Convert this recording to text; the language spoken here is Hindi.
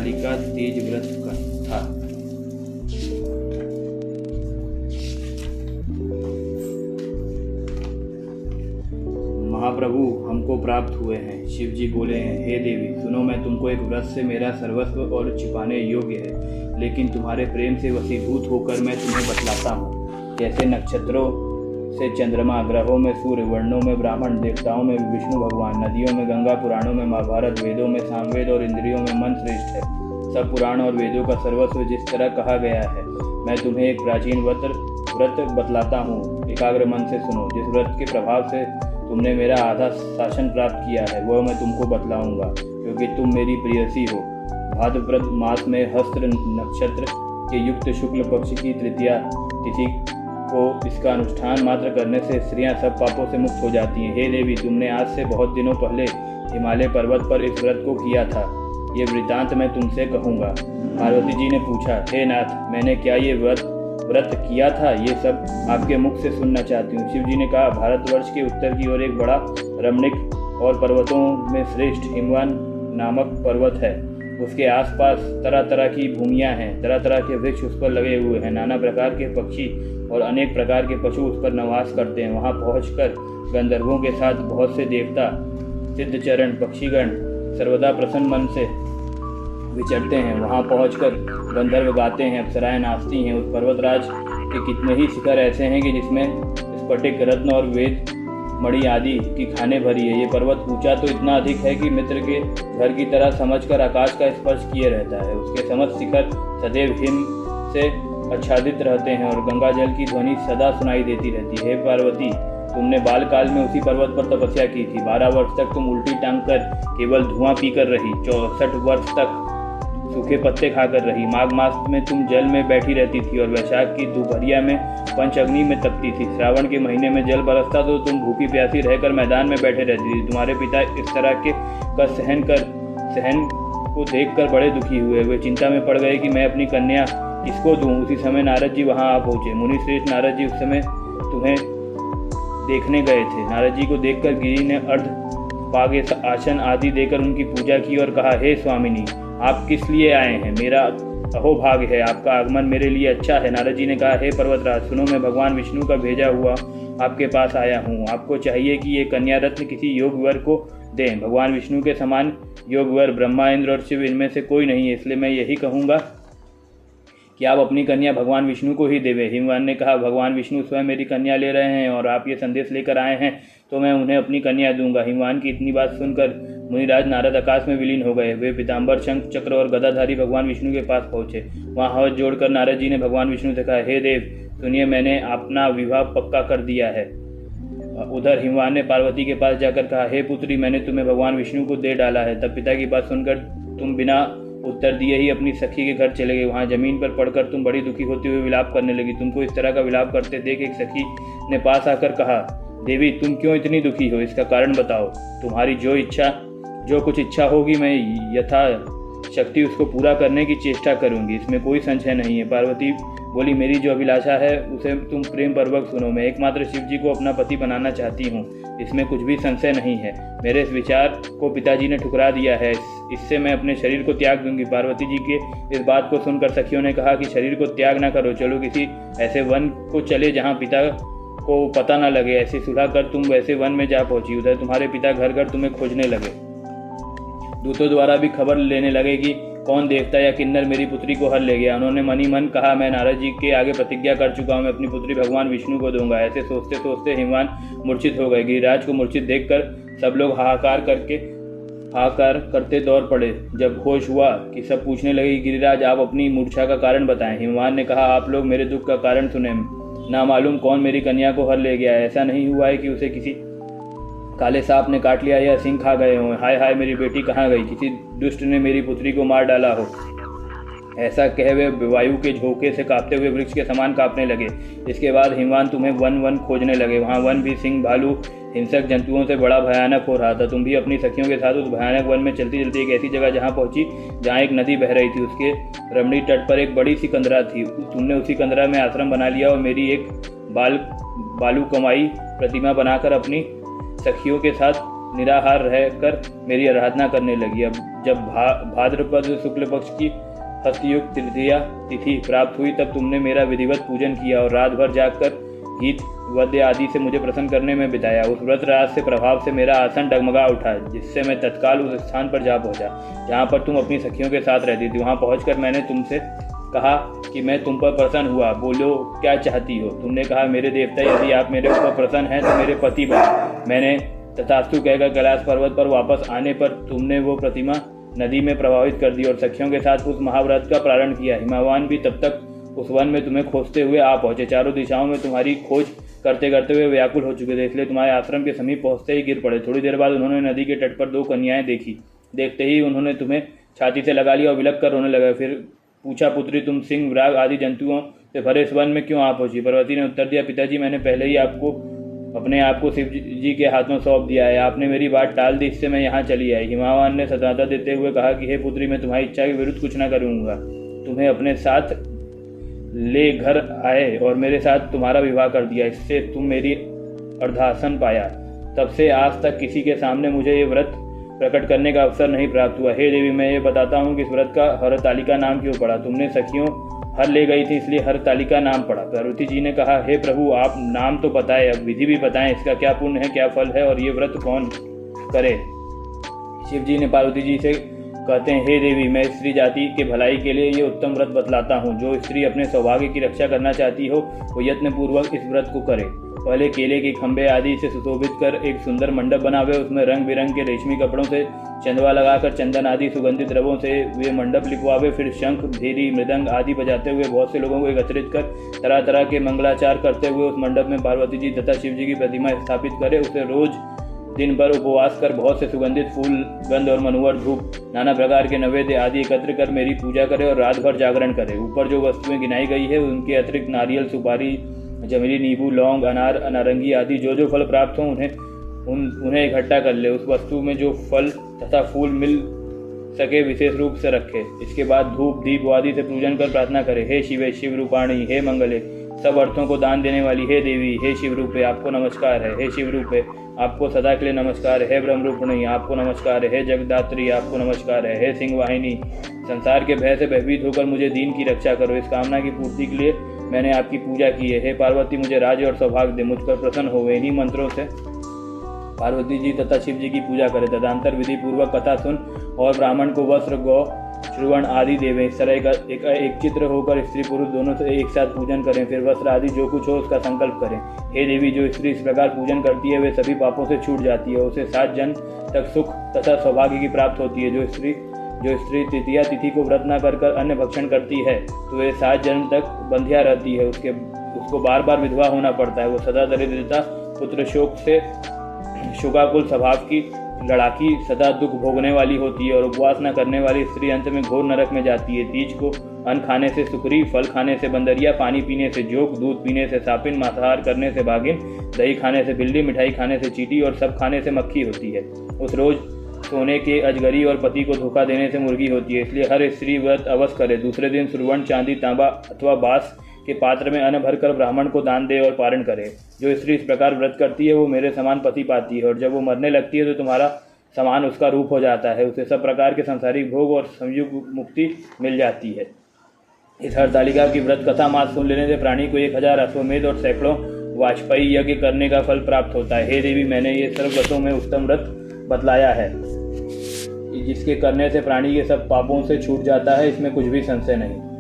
बालिका तेज व्रत का था। महाप्रभु हमको प्राप्त हुए हैं। शिव जी बोले हैं, हे देवी सुनो, मैं तुमको एक व्रत से मेरा सर्वस्व और छिपाने योग्य है, लेकिन तुम्हारे प्रेम से वशीभूत होकर मैं तुम्हें बतलाता हूँ। जैसे नक्षत्रों से चंद्रमा, ग्रहों में सूर्य, वर्णों में ब्राह्मण, देवताओं में विष्णु भगवान, नदियों में गंगा, पुराणों में महाभारत, वेदों में सामवेद और इंद्रियों में मन श्रेष्ठ है। सब पुराण और वेदों का सर्वस्व जिस तरह कहा गया है, मैं तुम्हें एक प्राचीन व्रत बतलाता हूँ। एकाग्र मन से सुनो। जिस व्रत के प्रभाव से तुमने मेरा आधा शासन प्राप्त किया है वह मैं तुमको बतलाऊंगा, क्योंकि तुम मेरी प्रियसी हो। भाद्रपद मास में हस्त्र नक्षत्र के युक्त शुक्ल पक्ष की तृतीया तिथि को इसका अनुष्ठान मात्र करने से स्त्रियां सब पापों से मुक्त हो जाती हैं। हे देवी, तुमने आज से बहुत दिनों पहले हिमालय पर्वत पर इस व्रत को किया था। ये वृतांत मैं तुमसे कहूँगा। पार्वती जी ने पूछा, हे नाथ, मैंने क्या ये व्रत किया था? ये सब आपके मुख से सुनना चाहती हूँ। शिव जी ने कहा, भारतवर्ष के उत्तर की ओर एक बड़ा रमणीक और पर्वतों में श्रेष्ठ हिमवान नामक पर्वत है। उसके आसपास तरह तरह की भूमियाँ हैं, तरह तरह के वृक्ष उस पर लगे हुए हैं, नाना प्रकार के पक्षी और अनेक प्रकार के पशु उस पर निवास करते हैं। वहाँ पहुँचकर गंधर्वों के साथ बहुत से देवता, सिद्धचरण, पक्षीगण सर्वदा प्रसन्न मन से विचरते हैं। वहाँ पहुंचकर गंधर्व गाते हैं, अप्सराएं नाचती हैं। उस पर्वतराज के कितने ही शिखर ऐसे हैं कि जिसमें स्फटिक, रत्न और वेद मणि आदि की खाने भरी है। ये पर्वत ऊंचा तो इतना अधिक है कि मित्र के घर की तरह समझकर आकाश का स्पर्श किए रहता है। उसके समस्त शिखर सदैव हिम से आच्छादित रहते हैं और गंगा जल की ध्वनि सदा सुनाई देती रहती है। पार्वती, तुमने बालकाल में उसी पर्वत पर तपस्या की थी। 12 वर्ष तक तुम उल्टी टांग कर केवल धुआं पीकर रही। 64 वर्ष तक सूखे पत्ते खाकर रही। माघ मास में तुम जल में बैठी रहती थी और वैशाख की दोपहरिया में पंच अग्नि में तपती थी। श्रावण के महीने में जल बरसता तो तुम भूखी प्यासी रहकर मैदान में बैठे रहती थी। तुम्हारे पिता इस तरह के कष्ट सहन को देखकर बड़े दुखी हुए। वे चिंता में पड़ गए कि मैं अपनी कन्या किसको दूं। उसी समय नारद जी वहां आ पहुंचे। मुनि श्रेष्ठ नारद जी उस समय तुम्हें देखने गए थे। नारद जी को देखकर गिरि ने अर्ध पागे आसन आदि देकर उनकी पूजा की और कहा, हे स्वामिनी, आप किस लिए आए हैं? मेरा अहोभाग्य है, आपका आगमन मेरे लिए अच्छा है। नारद जी ने कहा, हे पर्वतराज सुनो, मैं भगवान विष्णु का भेजा हुआ आपके पास आया हूँ। आपको चाहिए कि ये कन्या रत्न किसी योगवर को दें। भगवान विष्णु के समान योगवर ब्रह्मा, इंद्र और शिव इनमें से कोई नहीं है, इसलिए मैं यही कहूँगा कि आप अपनी कन्या भगवान विष्णु को ही देवें। हिमवान ने कहा, भगवान विष्णु स्वयं मेरी कन्या ले रहे हैं और आप ये संदेश लेकर आए हैं तो मैं उन्हें अपनी कन्या दूंगा। हिमवान की इतनी बात सुनकर मुनिराज नारद आकाश में विलीन हो गए। वे पीताम्बर, शंख, चक्र और गदाधारी भगवान विष्णु के पास पहुंचे। वहां हाथ जोड़कर नारद जी ने भगवान विष्णु से कहा, हे देव सुनिए, मैंने अपना विवाह पक्का कर दिया है। उधर हिमवान ने पार्वती के पास जाकर कहा, हे पुत्री, मैंने तुम्हें भगवान विष्णु को दे डाला है। तब पिता की बात सुनकर तुम बिना उत्तर दिए ही अपनी सखी के घर चले गए। वहाँ जमीन पर पड़कर तुम बड़ी दुखी होते हुए विलाप करने लगी। तुमको इस तरह का विलाप करते देख एक सखी ने पास आकर कहा, देवी तुम क्यों इतनी दुखी हो? इसका कारण बताओ। तुम्हारी जो कुछ इच्छा होगी मैं यथा शक्ति उसको पूरा करने की चेष्टा करूंगी, इसमें कोई संशय नहीं है। पार्वती बोली, मेरी जो अभिलाषा है उसे तुम प्रेम पूर्वक सुनो। मैं एकमात्र शिव जी को अपना पति बनाना चाहती हूँ, इसमें कुछ भी संशय नहीं है। मेरे इस विचार को पिताजी ने ठुकरा दिया है, इससे मैं अपने शरीर को त्याग दूंगी। पार्वती जी के इस बात को सुनकर सखियों ने कहा कि शरीर को त्याग ना करो, चलो किसी ऐसे वन को चले जहाँ पिता को पता ना लगे। ऐसी सुलह कर तुम वैसे वन में जा पहुंची। उधर तुम्हारे पिता घर घर तुम्हें खोजने लगे। दूतों द्वारा भी खबर लेने लगे कि कौन देवता या किन्नर मेरी पुत्री को हर ले गया। उन्होंने मनी मन कहा, मैं नारद जी के आगे प्रतिज्ञा कर चुका हूँ, मैं अपनी पुत्री भगवान विष्णु को दूंगा। ऐसे सोचते सोचते हिमवान मूर्छित हो गए। गिरिराज को मूर्छित देखकर सब लोग हाहाकार करते दौड़ पड़े। जब होश हुआ कि सब पूछने लगे, गिरिराज आप अपनी मूर्छा का कारण बताएं। हिमवान ने कहा, आप लोग मेरे दुख का कारण सुने। ना मालूम कौन मेरी कन्या को हर ले गया है। ऐसा नहीं हुआ है कि उसे किसी काले सांप ने काट लिया या सिंह खा गए हों। हाय हाय मेरी बेटी कहाँ गई? किसी दुष्ट ने मेरी पुत्री को मार डाला हो। ऐसा कहे वे वायु के झोंके से कांपते हुए वृक्ष के समान कांपने लगे। इसके बाद हिमवान तुम्हें वन खोजने लगे। वहाँ वन भी सिंह, भालू, हिंसक जंतुओं से बड़ा भयानक हो रहा था। तुम भी अपनी सखियों के साथ उस भयानक वन में चलती चलती एक ऐसी जगह जहाँ पहुंची जहाँ एक नदी बह रही थी। उसके रमणी तट पर एक बड़ी सी कंदरा थी। तुमने उसी कंदरा में आश्रम बना लिया और मेरी एक बालू कमाई प्रतिमा बनाकर अपनी सखियों के साथ निराहार रहकर मेरी आराधना करने लगी। अब जब भाद्रपद शुक्ल पक्ष की हस्तयुक्त तृतीया तिथि प्राप्त हुई तब तुमने मेरा विधिवत पूजन किया और रात भर जागकर गीत वाद्य आदि से मुझे प्रसन्न करने में बिताया। उस व्रत राज से प्रभाव से मेरा आसन डगमगा उठा, जिससे मैं तत्काल उस स्थान पर जा पहुंचा जहाँ पर तुम अपनी सखियों के साथ रहती थी। वहाँ पहुंचकर मैंने तुमसे कहा कि मैं तुम पर प्रसन्न हुआ, बोलो क्या चाहती हो। तुमने कहा, मेरे देवता, यदि आप मेरे ऊपर प्रसन्न हैं तो मेरे पति बनो। मैंने तथास्तु कहकर कैलाश पर्वत पर वापस आने पर तुमने वो प्रतिमा नदी में प्रभावित कर दी और सखियों के साथ उस महाव्रत का प्रारंभ किया। हिमवान भी तब तक उस वन में तुम्हें खोजते हुए आ पहुंचे। चारों दिशाओं में तुम्हारी खोज करते करते हुए व्याकुल हो चुके थे, इसलिए तुम्हारे आश्रम के समीप पहुंचते ही गिर पड़े। थोड़ी देर बाद उन्होंने नदी के तट पर 2 कन्याएं देखी। देखते ही उन्होंने तुम्हें छाती से लगा लिया और विलक कर रोने लगे। फिर पूछा, पुत्री, तुम सिंह, व्राग आदि जंतुओं से भरे इस वन में क्यों आ पहुंची? पार्वती ने उत्तर दिया, पिताजी, मैंने पहले ही अपने आप को शिव जी के हाथों सौंप दिया है। आपने मेरी बात टाल दी, इससे मैं यहाँ चली आई। हिमवान ने सदाता देते हुए कहा कि हे पुत्री, मैं तुम्हारी इच्छा के विरुद्ध कुछ न करूँगा। तुम्हें अपने साथ ले घर आए और मेरे साथ तुम्हारा विवाह कर दिया। इससे तुम मेरी अर्धासन पाया। तब से आज तक किसी के सामने मुझे ये व्रत प्रकट करने का अवसर नहीं प्राप्त हुआ। हे देवी, मैं ये बताता हूँ कि इस व्रत का हरतालिका नाम क्यों पड़ा। तुमने सखियों हर ले गई थी, इसलिए हरतालिका नाम पड़ा। पार्वती जी ने कहा, हे प्रभु, आप नाम तो बताएं, अब विधि भी बताएं, इसका क्या पुण्य है, क्या फल है और ये व्रत कौन करे। शिव जी ने पार्वती जी से कहते हैं, हे देवी, मैं स्त्री जाति के भलाई के लिए ये उत्तम व्रत बतलाता हूँ। जो स्त्री अपने सौभाग्य की रक्षा करना चाहती हो वो यत्न पूर्वक इस व्रत को करे। पहले केले के खंभे आदि से सुशोभित कर एक सुंदर मंडप बनावे, उसमें रंग बिरंग के रेशमी कपड़ों से चंदवा लगाकर चंदन आदि सुगंधित द्रव्यों से वे मंडप लिखवावे। फिर शंख, भेरी, मृदंग आदि बजाते हुए बहुत से लोगों को एकत्रित कर तरह तरह के मंगलाचार करते हुए उस मंडप में पार्वती जी तथा शिव जी की प्रतिमा स्थापित करे। उसे रोज दिन भर उपवास कर बहुत से सुगंधित फूल, गंध और मनोहर धूप, नाना प्रकार के नैवेद्य आदि एकत्र कर मेरी पूजा करे और रात भर जागरण करे। ऊपर जो वस्तुएं गिनाई गई है उनके अतिरिक्त नारियल, सुपारी, जमीरी, नींबू, लौंग, अनार, नारंगी आदि जो फल प्राप्त हों उन्हें इकट्ठा कर ले। उस वस्तु में जो फल तथा फूल मिल सके विशेष रूप से रखे। इसके बाद धूप, दीप आदि से पूजन कर प्रार्थना करे, हे शिवे, शिव रूपाणी, हे मंगले, सब अर्थों को दान देने वाली हे देवी, हे शिव रूपे, आपको नमस्कार है। हे शिव रूपे, आपको सदा के लिए नमस्कार है। हे ब्रह्म रूपिणी, आपको नमस्कार है। हे जगदात्री, आपको नमस्कार है। हे सिंह वाहिनी, संसार के भय से भयभीत होकर मुझे दीन की रक्षा करो। इस कामना की पूर्ति के लिए मैंने आपकी पूजा की है। हे पार्वती, मुझे राज्य और सौभाग्य दे, मुझ पर प्रसन्न हो। इन्हीं मंत्रों से पार्वती जी तथा शिव जी की पूजा करें। तदंतर विधि पूर्वक कथा सुन और ब्राह्मण को वस्त्र, गौ, श्रवण आदि देवें। इस तरह एक चित्र होकर स्त्री पुरुष दोनों से एक साथ पूजन करें। फिर वस्त्र आदि जो कुछ हो उसका संकल्प करें। हे देवी, जो स्त्री इस प्रकार पूजन करती है वे सभी पापों से छूट जाती है। उसे 7 जन्म तक सुख तथा सौभाग्य की प्राप्त होती है। जो स्त्री तृतीया तिथि को व्रत न कर अन्न भक्षण करती है तो वे 7 जन्म तक बंधिया रहती है। उसको बार बार विधवा होना पड़ता है। वो सदा दरिद्रता, पुत्र शोक से शोकाकुल स्वभाव की लड़ाकी, सदा दुख भोगने वाली होती है और उपवास न करने वाली स्त्री अंत में घोर नरक में जाती है। तीज को अन्न खाने से सुकरी, फल खाने से बंदरिया, पानी पीने से जोक, दूध पीने से सापिन, मांसाहार करने से बागिन, दही खाने से बिल्ली, मिठाई खाने से चींटी और सब खाने से मक्खी होती है। उस रोज सोने के अजगरी और पति को धोखा देने से मुर्गी होती है। इसलिए हर स्त्री व्रत अवश्य करे। दूसरे दिन सुवर्ण, चांदी, तांबा अथवा बांस के पात्र में अन्न भरकर ब्राह्मण को दान दे और पारण करे। जो स्त्री इस प्रकार व्रत करती है वो मेरे समान पति पाती है और जब वो मरने लगती है तो तुम्हारा समान उसका रूप हो जाता है। उसे सब प्रकार के सांसारिक भोग और संयोग मुक्ति मिल जाती है। इस हरतालिका की व्रत कथा मास सुन लेने से प्राणी को 1000 अश्वमेध और सैकड़ों वाजपेयी यज्ञ करने का फल प्राप्त होता है। हे देवी, मैंने ये सर्व व्रतों में उत्तम व्रत बतलाया है जिसके करने से प्राणी के सब पापों से छूट जाता है, इसमें कुछ भी संशय नहीं।